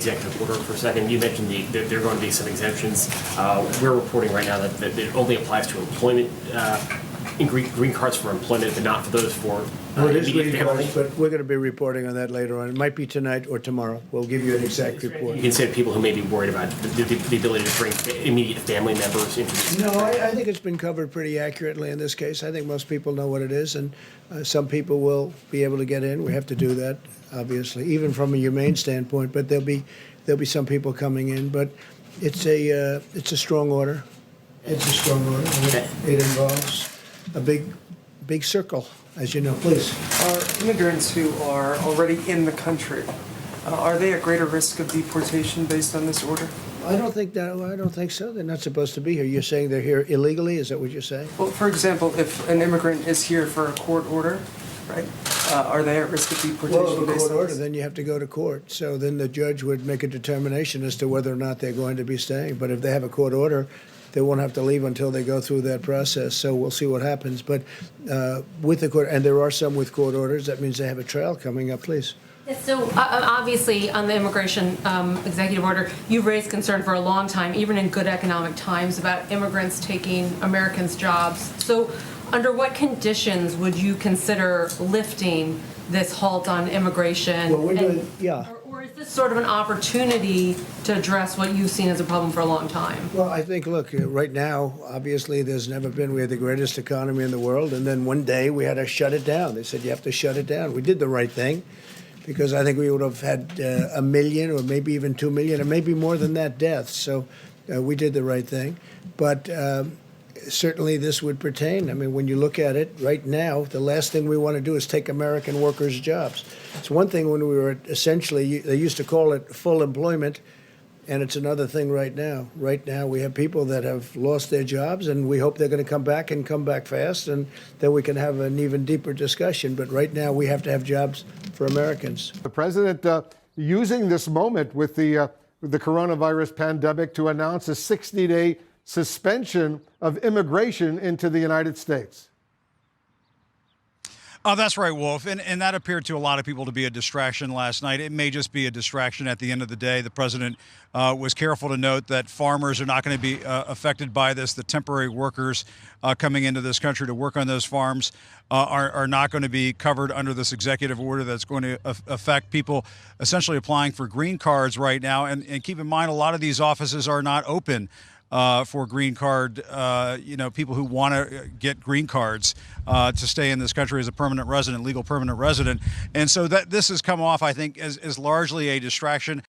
Executive order for a second. You mentioned that there are going to be some exemptions. We're reporting right now that it only applies to employment, green cards for employment, but not for those for It is immediate green family. cards, but we're going to be reporting on that later on. It might be tonight or tomorrow. We'll give you an exact report. You can say to people who may be worried about the ability to bring immediate family members into this. No, I think it's been covered pretty accurately in this case. I think most people know what it is, and some people will be able to get in. We have to do that, obviously, even from a humane standpoint. But there'll be some people coming in. But it's a strong order. It's a strong order. It involves a big circle, as you know. Please. Are immigrants who are already in the country, are they at greater risk of deportation based on this order? I don't think so. They're not supposed to be here. You're saying they're here illegally? Is that what you're saying? Well, for example, if an immigrant is here for a court order, right, are they at risk of deportation Well, if a based court on order, this? then you have to go to court. So then the judge would make a determination as to whether or not they're going to be staying. But if they have a court order, they won't have to leave until they go through that process. So we'll see what happens. But with the court, and there are some with court orders, that means they have a trial coming up. Please. So obviously on the immigration executive order, you've raised concern for a long time, even in good economic times, about immigrants taking Americans' jobs. So under what conditions would you consider lifting this halt on immigration? Well, we're doing, yeah. Or is this sort of an opportunity to address what you've seen as a problem for a long time? Well, I think, look, right now, obviously, we had the greatest economy in the world, and then one day we had to shut it down. They said, you have to shut it down. We did the right thing, because I think we would have had 1 million or maybe even 2 million, or maybe more than that, deaths. So we did the right thing. But certainly this would pertain. I mean, when you look at it right now, the last thing we want to do is take American workers' jobs. It's one thing when we were essentially, they used to call it full employment, and it's another thing right now. Right now, we have people that have lost their jobs, and we hope they're going to come back and come back fast, and then we can have an even deeper discussion. But right now, we have to have jobs for Americans. The president using this moment with the coronavirus pandemic to announce a 60-day suspension of immigration into the United States. Oh, that's right, Wolf. And that appeared to a lot of people to be a distraction last night. It may just be a distraction at the end of the day. The president was careful to note that farmers are not going to be affected by this. The temporary workers coming into this country to work on those farms are not going to be covered under this executive order that's going to affect people essentially applying for green cards right now. And keep in mind, a lot of these offices are not open for green card, people who want to get green cards to stay in this country as a permanent resident, legal permanent resident. And so this has come off, I think, as largely a distraction.